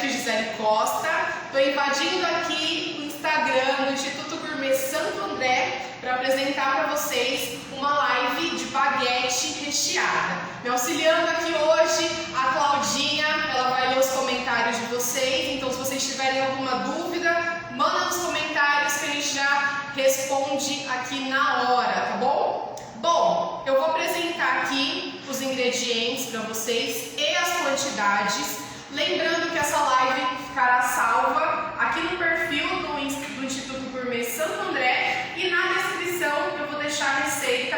aqui Gisele Costa. Estou invadindo aqui o Instagram do Instituto Gourmet Santo André para apresentar para vocês uma live de baguete recheada. Me auxiliando aqui hoje a Claudinha, ela vai ler os comentários de vocês, então se vocês tiverem alguma dúvida, manda nos comentários que a gente já responde aqui na hora, tá bom? Bom, eu vou apresentar aqui os ingredientes para vocês e as quantidades. Lembrando que essa live ficará salva aqui no perfil do Instituto Gourmet Santo André e na descrição eu vou deixar a receita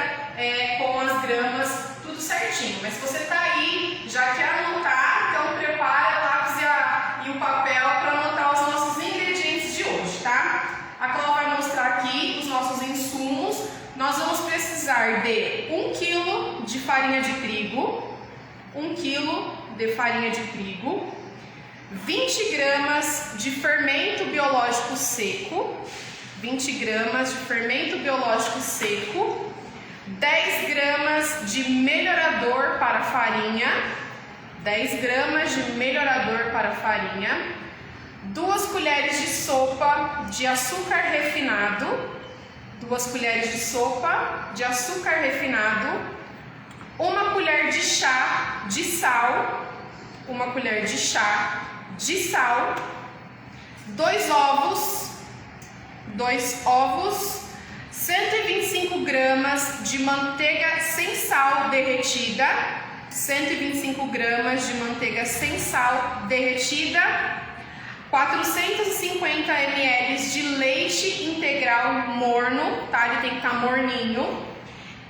com as gramas, tudo certinho. Mas se você está aí, já quer anotar, então prepara o lápis e o papel para anotar os nossos ingredientes de hoje, tá? A Cláudia vai mostrar aqui os nossos insumos. Nós vamos precisar de 1 kg de farinha de trigo, 1 kg de farinha de trigo, 20 gramas de fermento biológico seco, 20 gramas de fermento biológico seco, 10 gramas de melhorador para farinha, 10 gramas de melhorador para farinha, 2 colheres de sopa de açúcar refinado, 2 colheres de sopa de açúcar refinado, 1 colher de chá de sal, 1 colher de chá de sal, 2 ovos, 125 gramas de manteiga sem sal derretida, 125 gramas de manteiga sem sal derretida, 450 ml de leite integral morno, tá? Ele tem que estar morninho.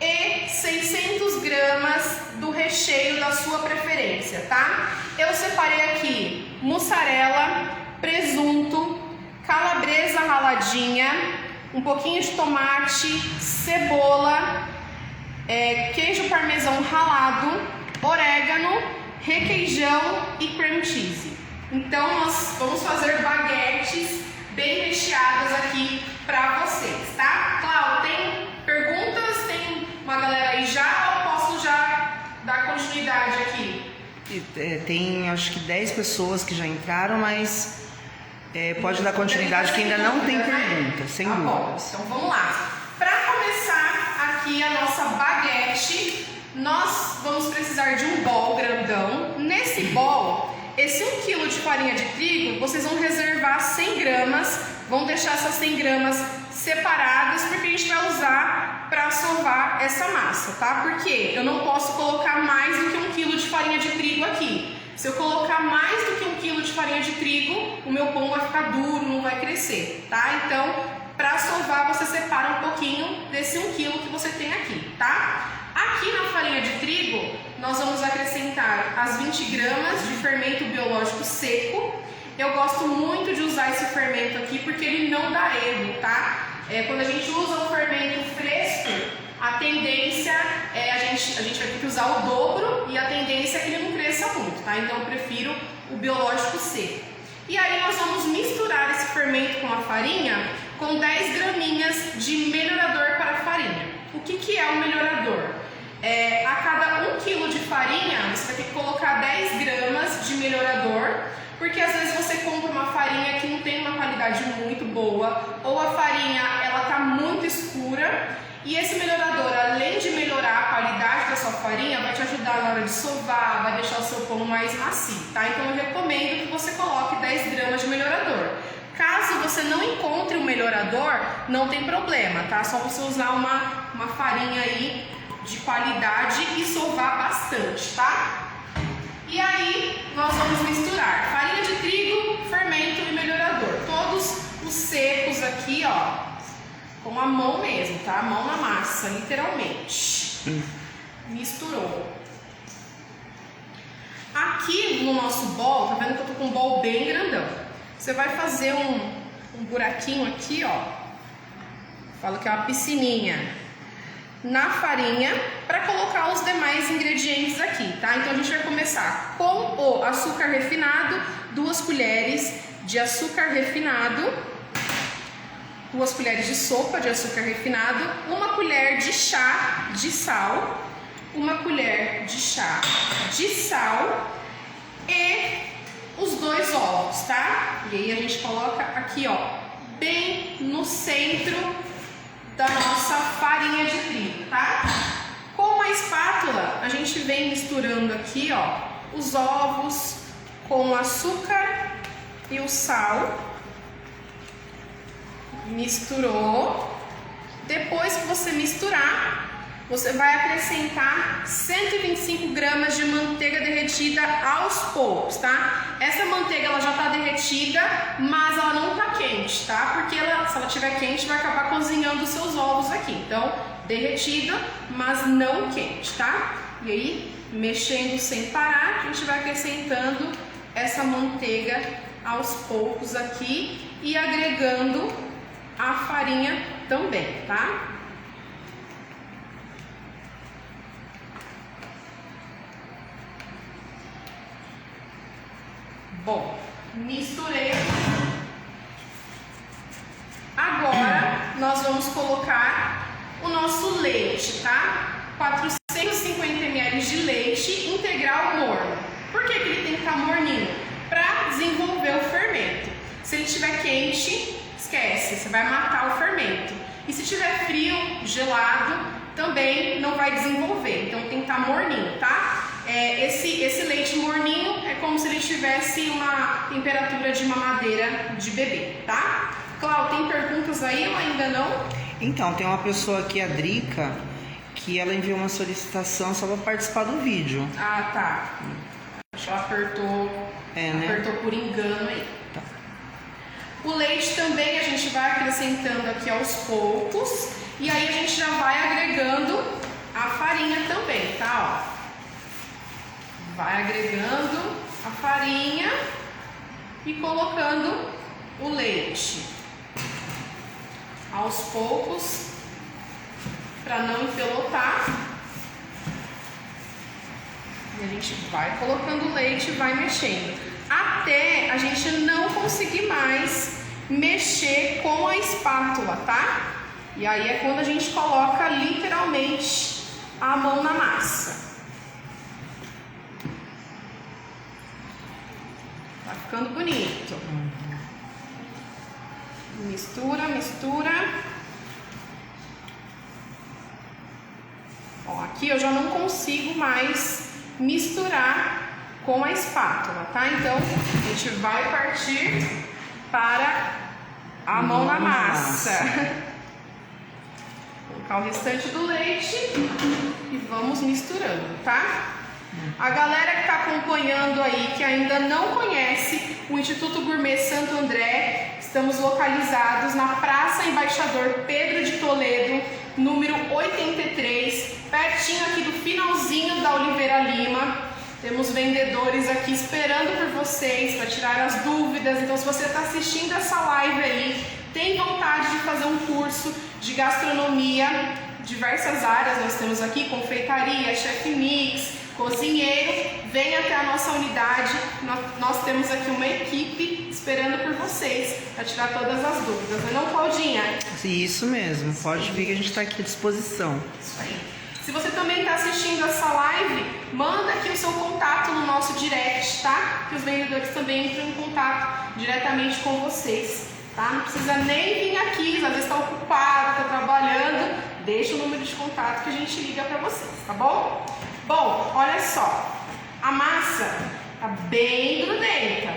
E 600 gramas do recheio da sua preferência, tá? Eu separei aqui mussarela, presunto, calabresa raladinha, um pouquinho de tomate, cebola, queijo parmesão ralado, orégano, requeijão e cream cheese. Então nós vamos fazer baguetes bem recheadas aqui para vocês, tá? Cláudia, tem perguntas? Tem uma galera aí já ou posso já dar continuidade aqui? Tem acho que 10 pessoas que já entraram, mas pode dar continuidade que ainda não tem pergunta, sem dúvidas. Então vamos lá. Para começar aqui a nossa baguete, nós vamos precisar de um bowl grandão. Nesse bowl, esse 1 kg de farinha de trigo, vocês vão reservar 100 gramas, vão deixar essas 100 gramas separadas, porque a gente vai usar para sovar essa massa, tá? Porque eu não posso colocar mais do que 1 kg de farinha de trigo aqui. Se eu colocar mais do que 1 kg de farinha de trigo, o meu pão vai ficar duro, não vai crescer, tá? Então, para sovar, você separa um pouquinho desse 1 kg que você tem aqui, tá? Aqui na farinha de trigo, nós vamos acrescentar as 20 gramas de fermento biológico seco. Eu gosto muito de usar esse fermento aqui porque ele não dá erro, tá? Quando a gente usa o fermento fresco, a tendência é a gente vai ter que usar o dobro e a tendência é que ele não cresça muito, tá? Então eu prefiro o biológico seco. E aí nós vamos misturar esse fermento com a farinha com 10 graminhas de melhorador para farinha. O que é o melhorador? A cada 1 kg de farinha, você vai ter que colocar 10 gramas de melhorador, porque às vezes você compra uma farinha que não tem uma qualidade muito boa, ou a farinha ela tá muito escura, e esse melhorador, além de melhorar a qualidade da sua farinha, vai te ajudar na hora de sovar, vai deixar o seu pão mais macio, tá? Então eu recomendo que você coloque 10 gramas de melhorador. Caso você não encontre o melhorador, não tem problema, tá? Só você usar uma farinha aí de qualidade e sovar bastante, tá? E aí nós vamos misturar farinha de trigo, fermento e melhorador, todos os secos aqui, ó, com a mão mesmo, tá? A mão na massa, literalmente. Misturou. Aqui no nosso bowl, tá vendo que eu tô com um bowl bem grandão? Você vai fazer um buraquinho aqui, ó. Falo que é uma piscininha na farinha para colocar os demais ingredientes aqui, tá? Então a gente vai começar com o açúcar refinado, 2 colheres de açúcar refinado, 2 colheres de sopa de açúcar refinado, 1 colher de chá de sal, 1 colher de chá de sal e os 2 ovos, tá? E aí a gente coloca aqui, ó, bem no centro da nossa farinha de trigo, tá? Com a espátula, a gente vem misturando aqui, ó, os ovos com o açúcar e o sal. Misturou. Depois que você misturar, você vai acrescentar 125 gramas de manteiga derretida aos poucos, tá? Essa manteiga ela já tá derretida, mas ela não tá quente, tá? Porque se ela estiver quente, vai acabar cozinhando os seus ovos aqui. Então, derretida, mas não quente, tá? E aí, mexendo sem parar, a gente vai acrescentando essa manteiga aos poucos aqui e agregando a farinha também, tá? Bom, misturei. Agora nós vamos colocar o nosso leite, tá? 450 ml de leite integral morno. Por que ele tem que estar morninho? Para desenvolver o fermento. Se ele estiver quente, esquece, você vai matar o fermento. E se estiver frio, gelado, também não vai desenvolver. Então tem que estar morninho, tá? Esse leite morninho é como se ele tivesse uma temperatura de mamadeira de bebê, tá? Cláudia, tem perguntas aí ou ainda não? Então, tem uma pessoa aqui, a Drica, que ela enviou uma solicitação só para participar do vídeo. Ah, tá. Acho que ela apertou, apertou por engano aí. Tá. O leite também a gente vai acrescentando aqui aos poucos. E aí a gente já vai agregando a farinha também, tá? Ó. Vai agregando a farinha e colocando o leite aos poucos para não empelotar. E a gente vai colocando o leite e vai mexendo até a gente não conseguir mais mexer com a espátula, tá? E aí é quando a gente coloca literalmente a mão na massa. Tá ficando bonito. Mistura, mistura. Ó, aqui eu já não consigo mais misturar com a espátula, tá? Então, a gente vai partir para a mão na massa. Colocar o restante do leite e vamos misturando, tá? A galera que está acompanhando aí, que ainda não conhece o Instituto Gourmet Santo André, estamos localizados na Praça Embaixador Pedro de Toledo, número 83, pertinho aqui do finalzinho da Oliveira Lima. Temos vendedores aqui esperando por vocês para tirar as dúvidas. Então, se você está assistindo essa live aí, tem vontade de fazer um curso de gastronomia, diversas áreas nós temos aqui, confeitaria, chefe mix, cozinheiro, vem até a nossa unidade, nós temos aqui uma equipe esperando por vocês para tirar todas as dúvidas, não, Claudinha? Isso mesmo, pode vir que a gente está aqui à disposição. Isso aí. Se você também está assistindo essa live, manda aqui o seu contato no nosso direct, tá? Que os vendedores também entram em contato diretamente com vocês, tá? Não precisa nem vir aqui, às vezes está ocupado, está trabalhando, deixa o número de contato que a gente liga para vocês, tá bom? Bom, olha só, a massa tá bem grudenta,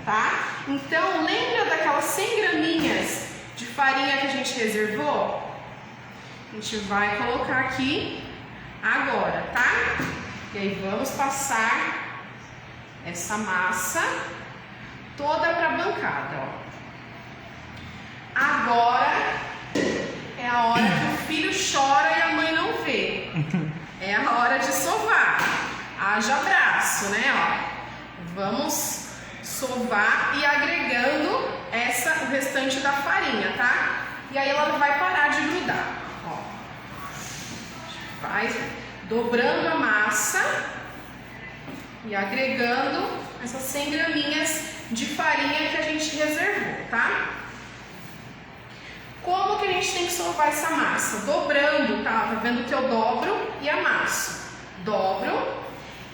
tá? Então, lembra daquelas 100 graminhas de farinha que a gente reservou? A gente vai colocar aqui agora, tá? E aí vamos passar essa massa toda para a bancada, ó. Agora é a hora que o filho chora e a mãe não vê. É a hora de sovar. Haja braço, né? Ó. Vamos sovar e agregando o restante da farinha, tá? E aí ela vai parar de grudar. Ó. Vai dobrando a massa e agregando essas 100 graminhas de farinha que a gente reservou, tá? Como que a gente tem que sovar essa massa? Dobrando, tá? Tá vendo que eu dobro e amasso. Dobro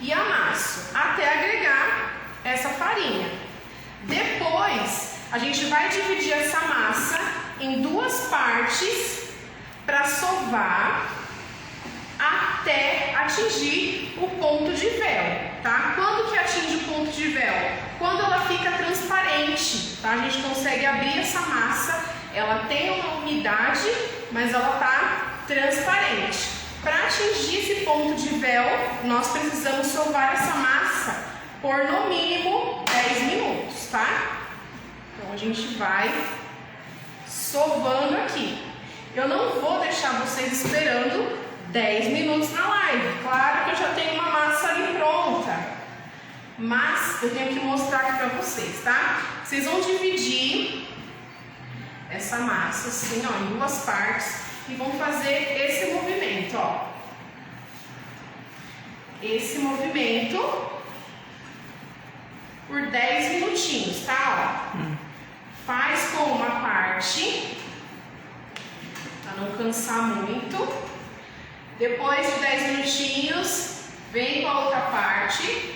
e amasso. Até agregar essa farinha. Depois, a gente vai dividir essa massa em duas partes para sovar até atingir o ponto de véu, tá? Quando que atinge o ponto de véu? Quando ela fica transparente, tá? A gente consegue abrir essa massa, ela tem uma umidade, mas ela tá transparente. Para atingir esse ponto de véu, nós precisamos sovar essa massa por no mínimo 10 minutos, tá? Então a gente vai sovando aqui. Eu não vou deixar vocês esperando 10 minutos na live. Claro que eu já tenho uma massa ali pronta, mas eu tenho que mostrar aqui pra vocês, tá? Vocês vão dividir essa massa assim, ó, em duas partes e vão fazer esse movimento, ó. Esse movimento por 10 minutinhos, tá? Ó. Faz com uma parte para não cansar muito. Depois de 10 minutinhos, vem com a outra parte.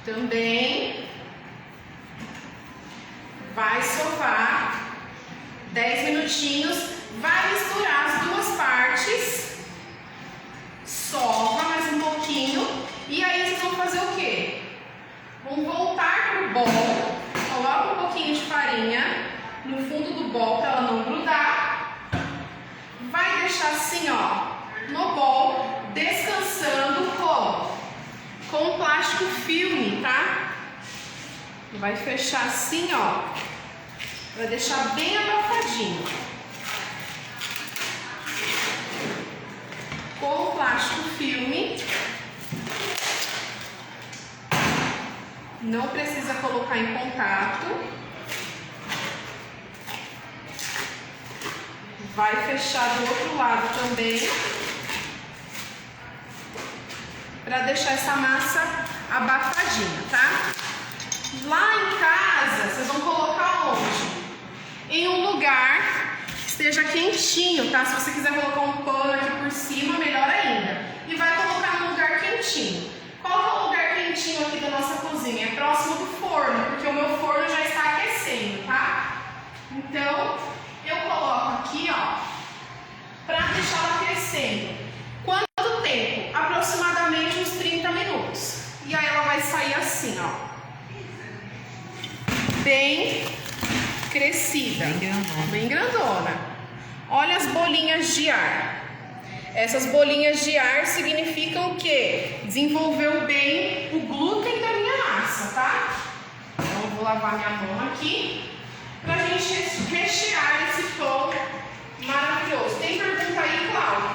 Também vai sovar 10 minutinhos, vai misturar as duas partes, sova mais um pouquinho e aí vocês vão fazer o quê? Vão voltar pro bol, coloca um pouquinho de farinha no fundo do bol para ela não grudar, vai deixar assim, ó, no bol, descansando com plástico filme, tá? Vai fechar assim, ó, para deixar bem abafadinho. Com plástico filme. Não precisa colocar em contato. Vai fechar do outro lado também. Para deixar essa massa abafadinha, tá? Lá em casa, vocês vão colocar onde? Em um lugar que esteja quentinho, tá? Se você quiser colocar um pano aqui por cima, melhor ainda. E vai colocar num lugar quentinho. Qual que é o lugar quentinho aqui da nossa cozinha? É próximo do forno, porque o meu forno já está aquecendo, tá? Então, eu coloco aqui, ó, para deixar ela crescendo. Quanto tempo? Aproximadamente uns 30 minutos. E aí ela vai sair assim, ó. Bem crescida, bem grandona. Olha as bolinhas de ar. Essas bolinhas de ar significam que desenvolveu bem o glúten da minha massa, tá? Então eu vou lavar minha mão aqui pra gente rechear esse pão maravilhoso. Tem pergunta aí, Cláudia?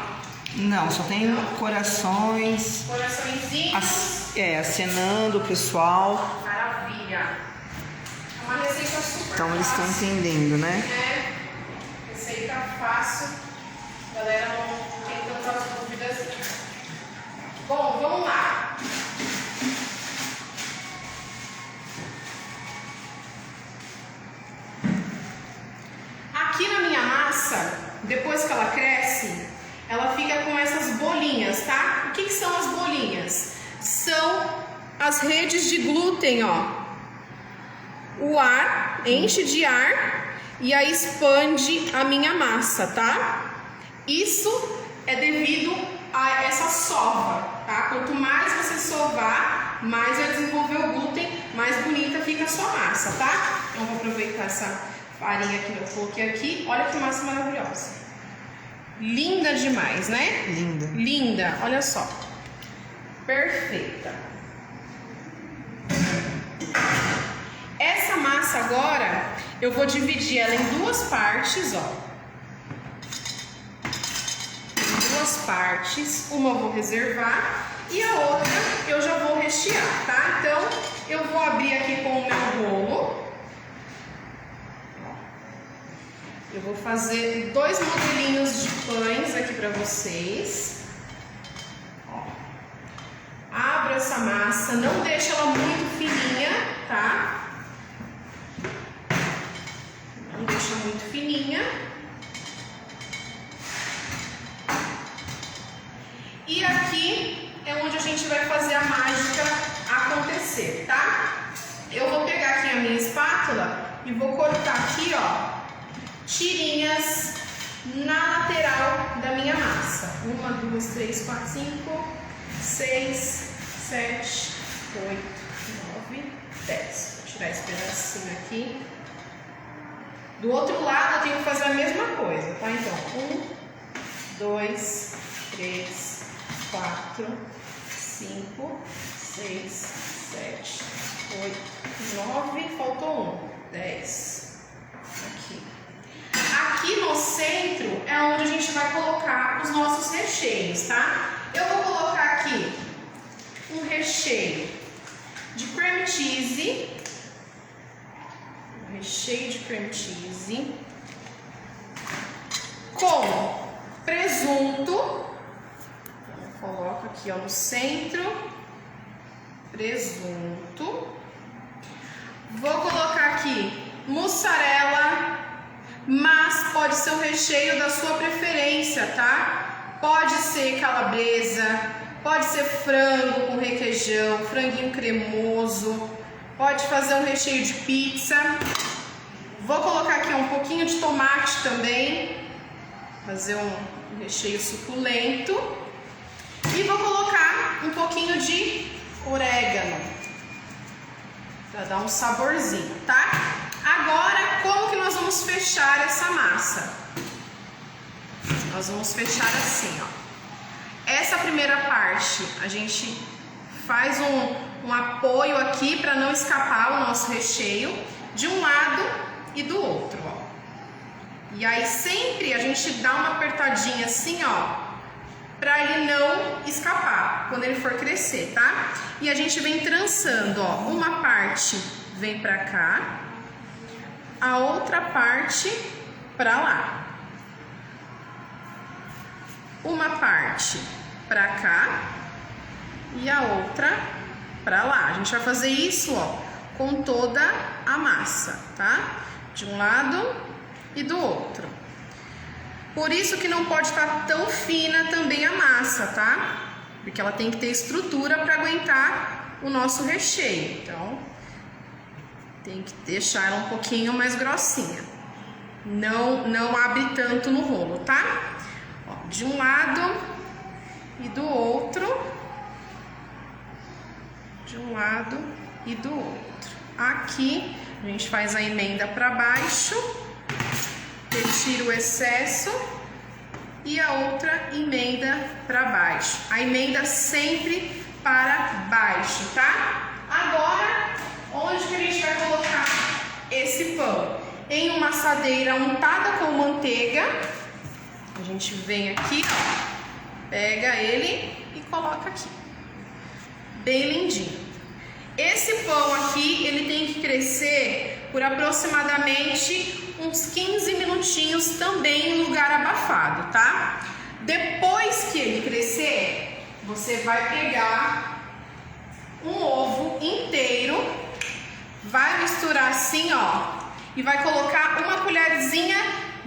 Não, só tem corações. Coraçõezinhos. Acenando o pessoal. Maravilha. É uma receita super então eles fácil. estão entendendo, né? É, receita fácil. A galera não tem tantas dúvidas. Bom, vamos lá. Aqui na minha massa, depois que ela cresce, ela fica com essas bolinhas, tá? O que são as bolinhas? São as redes de glúten, ó. O ar enche de ar e aí expande a minha massa, tá? Isso é devido a essa sova, tá? Quanto mais você sovar, mais vai desenvolver o glúten, mais bonita fica a sua massa, tá? Então, vou aproveitar essa farinha que eu coloquei aqui. Olha que massa maravilhosa. Linda demais, né? Linda. Linda, olha só. Perfeita. Essa massa agora, eu vou dividir ela em duas partes, ó. Em duas partes. Uma eu vou reservar e a outra eu já vou rechear, tá? Então, eu vou abrir aqui com o meu bolo. Eu vou fazer 2 modelinhos de pães aqui para vocês. Ó. Abro essa massa, não deixa ela muito fininha, tá? Não deixa muito fininha. E aqui é onde a gente vai fazer a mágica acontecer. acontecer, tá? Eu vou pegar aqui a minha espátula e vou cortar aqui, ó, tirinhas na lateral da minha massa. 1, 2, 3, 4, 5, 6, 7, 8, 9, 10. Vou tirar esse pedacinho aqui. Do outro lado eu tenho que fazer a mesma coisa, tá? Então, 1, 2, 3, 4, 5, 6, 7, 8, 9, faltou 1, 10. Aqui. Aqui no centro é onde a gente vai colocar os nossos recheios, tá? Eu vou colocar aqui um recheio de cream cheese. Recheio de cream cheese com presunto. Então, coloco aqui, ó, no centro, presunto. Vou colocar aqui mussarela, mas pode ser o recheio da sua preferência, tá? Pode ser calabresa, pode ser frango com requeijão, franguinho cremoso. Pode fazer um recheio de pizza. Vou colocar aqui um pouquinho de tomate também. Fazer um recheio suculento. E vou colocar um pouquinho de orégano. Para dar um saborzinho, tá? Agora, como que nós vamos fechar essa massa? Nós vamos fechar assim, ó. Essa primeira parte, a gente faz um apoio aqui para não escapar o nosso recheio de um lado e do outro, ó. E aí sempre a gente dá uma apertadinha assim, ó, para ele não escapar quando ele for crescer, tá? E a gente vem trançando, ó, uma parte vem para cá, a outra parte para lá. Uma parte para cá e a outra para lá. A gente vai fazer isso, ó, com toda a massa, tá? De um lado e do outro. Por isso que não pode estar tão fina também a massa, tá? Porque ela tem que ter estrutura para aguentar o nosso recheio. Então, tem que deixar ela um pouquinho mais grossinha. Não abre tanto no rolo, tá? Ó, de um lado e do outro. De um lado e do outro. Aqui a gente faz a emenda para baixo, retira o excesso e a outra emenda para baixo. A emenda sempre para baixo, tá? Agora, onde que a gente vai colocar esse pão? Em uma assadeira untada com manteiga. A gente vem aqui, ó, pega ele e coloca aqui. Bem lindinho. Esse pão aqui, ele tem que crescer por aproximadamente uns 15 minutinhos também em lugar abafado, tá? Depois que ele crescer, você vai pegar um ovo inteiro, vai misturar assim, ó, e vai colocar uma colherzinha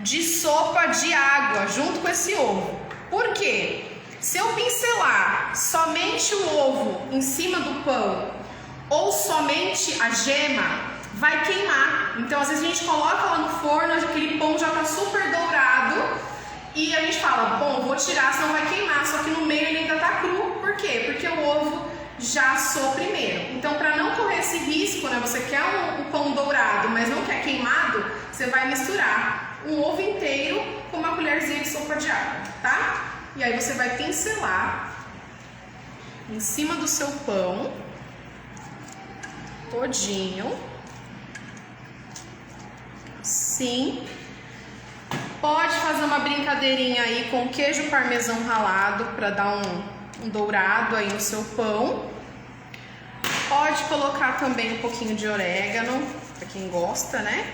de sopa de água junto com esse ovo. Por quê? Se eu pincelar somente o ovo em cima do pão ou somente a gema, vai queimar. Então, às vezes a gente coloca lá no forno, aquele pão já tá super dourado e a gente fala, bom, vou tirar, senão vai queimar. Só que no meio ele ainda tá cru. Por quê? Porque o ovo já assou primeiro. Então, para não correr esse risco, né, você quer um pão dourado, mas não quer queimado, você vai misturar um ovo inteiro com uma colherzinha de sopa de água, tá? E aí você vai pincelar em cima do seu pão todinho, sim. Pode fazer uma brincadeirinha aí com queijo parmesão ralado para dar um dourado aí no seu pão. Pode colocar também um pouquinho de orégano, para quem gosta, né?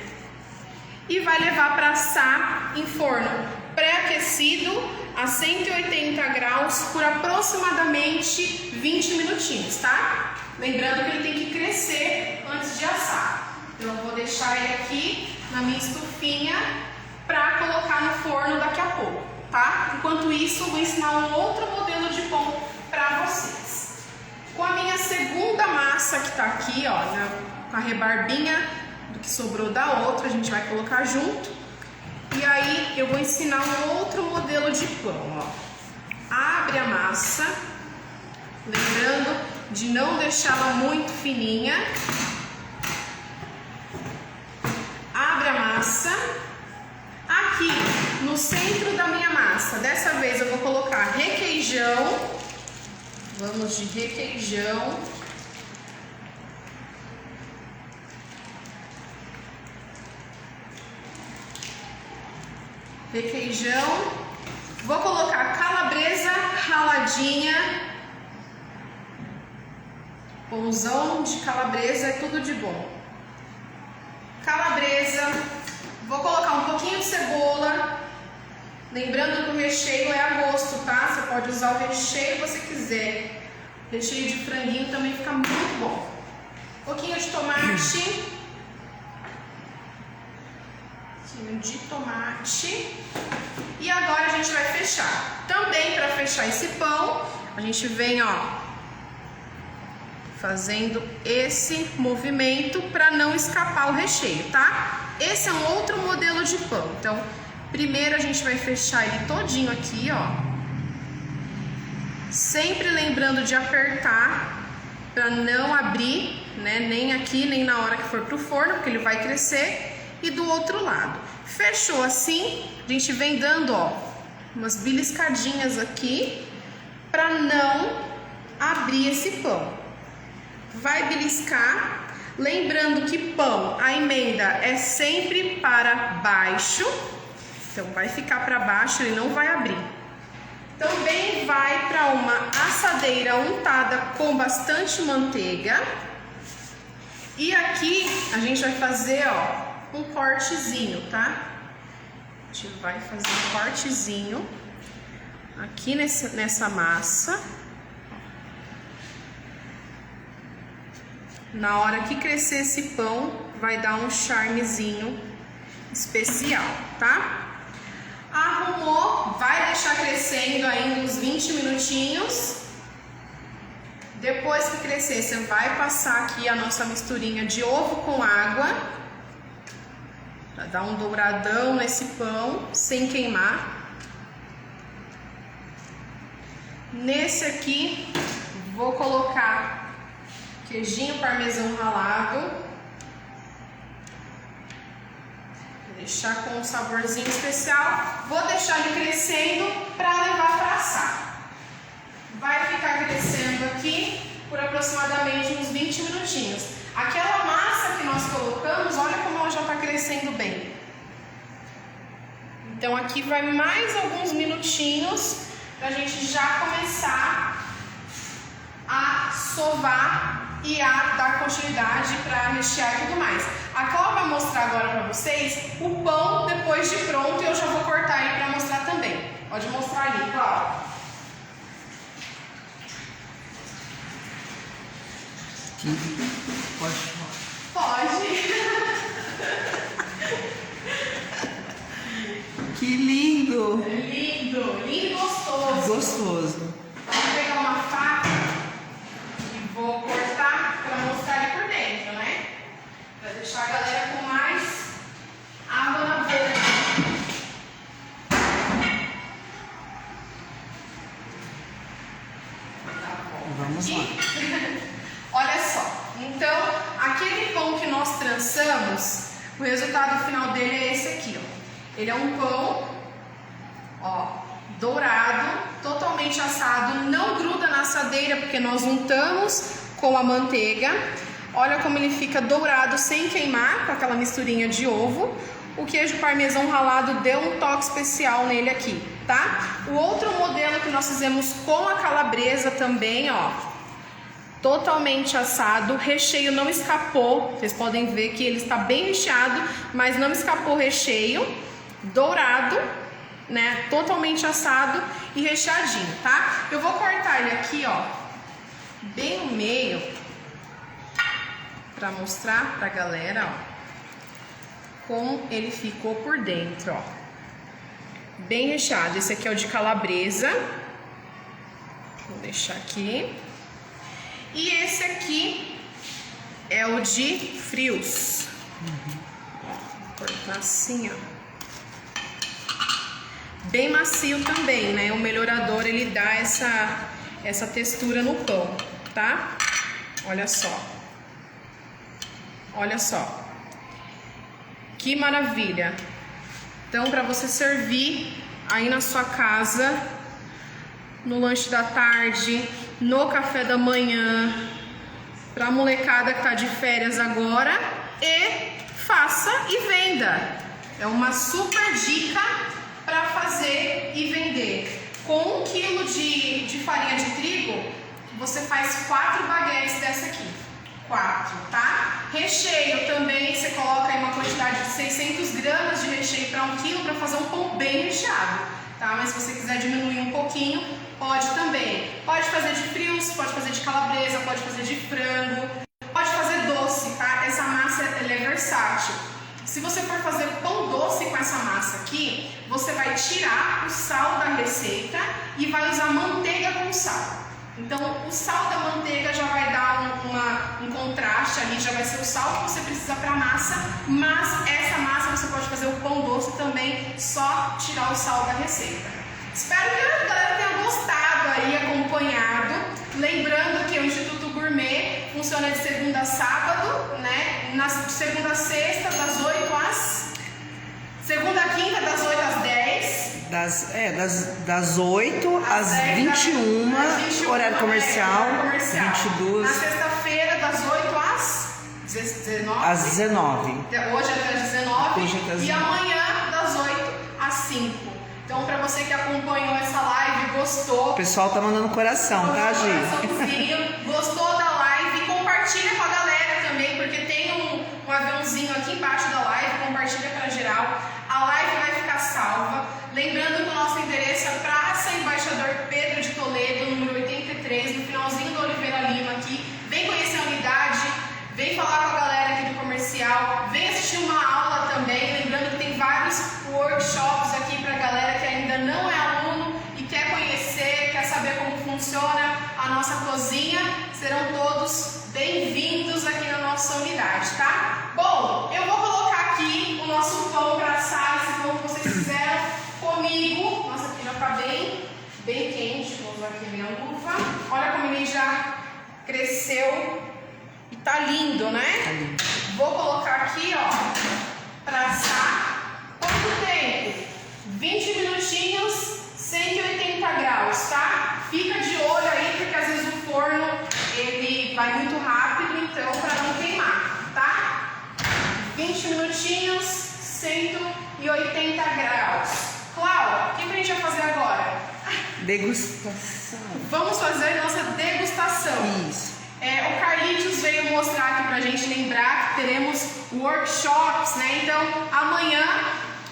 E vai levar para assar em forno pré-aquecido a 180 graus por aproximadamente 20 minutinhos, tá? Lembrando que ele tem que crescer antes de assar. Então eu vou deixar ele aqui na minha estufinha para colocar no forno daqui a pouco, tá? Enquanto isso, eu vou ensinar um outro modelo de pão para vocês. Com a minha segunda massa massa que tá aqui, ó, com a rebarbinha do que sobrou da outra, a gente vai colocar junto. E aí eu vou ensinar um outro modelo de pão, ó. Abre a massa, lembrando de não deixá-la muito fininha. Abre a massa. Aqui no centro da minha massa, dessa vez eu vou colocar requeijão. Vamos de requeijão. Requeijão. Vou colocar calabresa raladinha. Pãozão de calabresa é tudo de bom. Calabresa. Vou colocar um pouquinho de cebola. Lembrando que o recheio é a gosto, tá? Você pode usar o recheio que você quiser. Recheio de franguinho também fica muito bom. Um pouquinho de tomate. De tomate. E agora a gente vai fechar. Também para fechar esse pão, a gente vem, ó, fazendo esse movimento para não escapar o recheio, tá? Esse é um outro modelo de pão. Então, primeiro a gente vai fechar ele todinho aqui, ó. Sempre lembrando de apertar para não abrir, né? Nem aqui, nem na hora que for pro forno, porque ele vai crescer. E do outro lado. Fechou assim, a gente vem dando, ó, umas beliscadinhas aqui para não abrir esse pão. Vai beliscar, lembrando que pão, a emenda é sempre para baixo, então vai ficar para baixo, ele não vai abrir. Também vai para uma assadeira untada com bastante manteiga. E aqui a gente vai fazer, ó, um cortezinho, tá? A gente vai fazer um cortezinho aqui nessa massa. Na hora que crescer esse pão, vai dar um charmezinho especial, tá? Arrumou, vai deixar crescendo ainda uns 20 minutinhos. Depois que crescer, você vai passar aqui a nossa misturinha de ovo com água. Pra dar um douradão nesse pão, sem queimar. Nesse aqui, vou colocar queijinho parmesão ralado. Vou deixar com um saborzinho especial. Vou deixar ele crescendo para levar para assar. Vai ficar crescendo aqui por aproximadamente uns 20 minutinhos. Aquela massa que nós colocamos, olha como ela já está crescendo bem. Então aqui vai mais alguns minutinhos para a gente já começar a sovar e a dar continuidade para rechear e tudo mais. A Cláudia vai mostrar agora para vocês o pão depois de pronto e eu já vou cortar ele para mostrar também. Pode mostrar ali, Cláudia. Pode. Que lindo! Lindo, lindo e gostoso. Gostoso. Vou pegar uma faca e vou cortar para mostrar ele por dentro, né? Para deixar a galera com mais água na boca. Vamos lá. Olha só, então aquele pão que nós trançamos, o resultado final dele é esse aqui, ó. Ele é um pão, ó, dourado, totalmente assado, não gruda na assadeira porque nós untamos com a manteiga. Olha como ele fica dourado sem queimar, com aquela misturinha de ovo. O queijo parmesão ralado deu um toque especial nele aqui, tá? O outro modelo que nós fizemos com a calabresa também, ó, totalmente assado, o recheio não escapou, vocês podem ver que ele está bem recheado, mas não escapou o recheio, dourado, né, totalmente assado e recheadinho, tá? Eu vou cortar ele aqui, ó, bem no meio, para mostrar pra galera, ó, como ele ficou por dentro, ó, bem recheado. Esse aqui é o de calabresa, vou deixar aqui. E esse aqui é o de frios. Vou cortar assim, ó. Bem macio também, né? O melhorador, ele dá essa textura no pão, tá? Olha só. Olha só. Que maravilha. Então, para você servir aí na sua casa, no lanche da tarde, no café da manhã, pra molecada que tá de férias agora, e faça e venda. É uma super dica para fazer e vender. Com 1 kg de farinha de trigo, você faz 4 baguetes dessa aqui. 4, tá? Recheio também, você coloca aí uma quantidade de 600 gramas de recheio para 1 kg para fazer um pão bem recheado, tá? Mas se você quiser diminuir um pouquinho, pode também. Pode fazer de frios, pode fazer de calabresa, pode fazer de frango, pode fazer doce, tá? Essa massa ela é versátil. Se você for fazer pão doce com essa massa aqui, você vai tirar o sal da receita e vai usar manteiga com sal. Então, o sal da manteiga já vai dar um contraste ali, já vai ser o sal que você precisa para a massa, mas essa massa você pode fazer o pão doce também, só tirar o sal da receita. Espero que a galera tenha gostado aí, acompanhado. Lembrando que o Instituto Gourmet funciona de segunda a sábado, né? De segunda a sexta, das 8 às... Segunda a quinta, das 8 às 10. Das 8 às 21, horário comercial, 22. Na sexta-feira, das 8 às 19. Às 19. Hoje é às 19. E amanhã, das 8 às 5. Então, para você que acompanhou essa live, gostou. O pessoal tá mandando coração, tá, Gi? Gostou da live? Compartilha com a galera também, porque tem um aviãozinho aqui embaixo da live. Compartilha para geral. A live vai ficar salva. Lembrando que o nosso endereço é Praça Embaixador Pedro de Toledo, número 83, no finalzinho do Oliveira Lima aqui. Vem conhecer a unidade, vem falar com a galera aqui do comercial, vem assistir uma aula também. Lembrando que tem vários workshops aqui para a galera que ainda não é aluno e quer conhecer, quer saber como funciona a nossa cozinha. Serão todos bem-vindos aqui na nossa unidade, tá? Bom, eu vou colocar aqui o nosso pão para assar, esse pão que vocês fizeram comigo. Nossa, aqui já tá bem quente. Vou usar aqui minha luva. Olha como ele já cresceu e tá lindo, né? Tá lindo. Vou colocar aqui, ó, para assar. Quanto tempo? 20 minutinhos, 180 graus, tá? Fica de olho aí, porque às vezes o forno ele vai muito rápido, então para não queimar, tá? 20 minutinhos, 180 graus. Clau, o que a gente vai fazer agora? Degustação. Vamos fazer nossa degustação. Isso. O Carlitos veio mostrar aqui pra gente lembrar que teremos workshops, né? Então, amanhã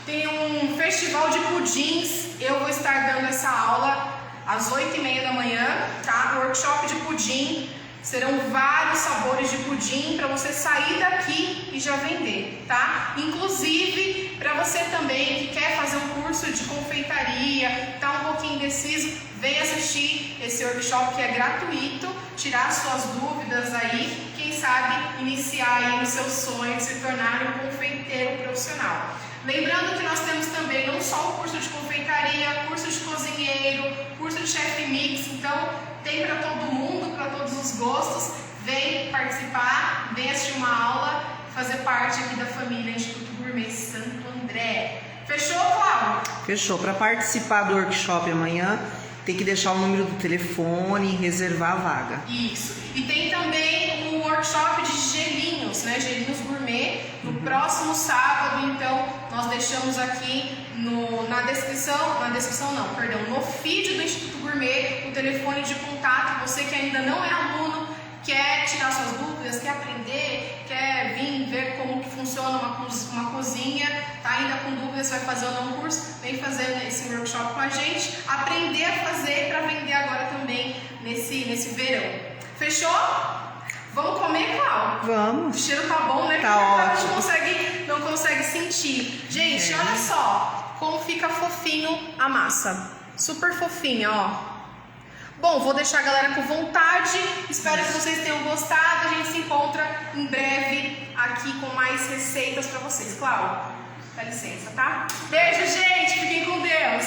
tem um festival de pudins. Eu vou estar dando essa aula às 8h30 da manhã, tá? Workshop de pudim. Serão vários sabores de pudim para você sair daqui e já vender, tá? Inclusive, para você também que quer fazer um curso de confeitaria, tá um pouquinho indeciso, vem assistir esse workshop que é gratuito, tirar suas dúvidas aí, quem sabe iniciar aí no seu sonho de se tornar um confeiteiro profissional. Lembrando que nós temos também não só o curso de confeitaria, curso de cozinheiro, curso de chef mix, então tem para todo mundo, para todos os gostos. Vem participar, vem assistir uma aula, fazer parte aqui da família Instituto Gourmet Santo André. Fechou, Cláudio? Fechou. Para participar do workshop amanhã, tem que deixar o número do telefone e reservar a vaga. Isso. E tem também um workshop de gelinhos, né? Gelinhos gourmet, no próximo sábado. Então, nós deixamos aqui na descrição não, perdão, no feed do Instituto Gourmet, o telefone de contato. Você que ainda não é aluno, quer tirar suas dúvidas, quer aprender, quer vir ver como que funciona uma cozinha, tá ainda com dúvidas, vai fazer ou não um curso, vem fazer esse workshop com a gente, aprender a fazer para vender agora também nesse verão. Fechou? Vamos comer, Clau? Vamos. O cheiro tá bom, né? Tá ótimo. Não consegue sentir. Gente, olha só como fica fofinho a massa. Super fofinha, ó. Bom, vou deixar a galera com vontade. Espero que vocês tenham gostado. A gente se encontra em breve aqui com mais receitas para vocês. Cláudia, dá licença, tá? Beijo, gente. Fiquem com Deus.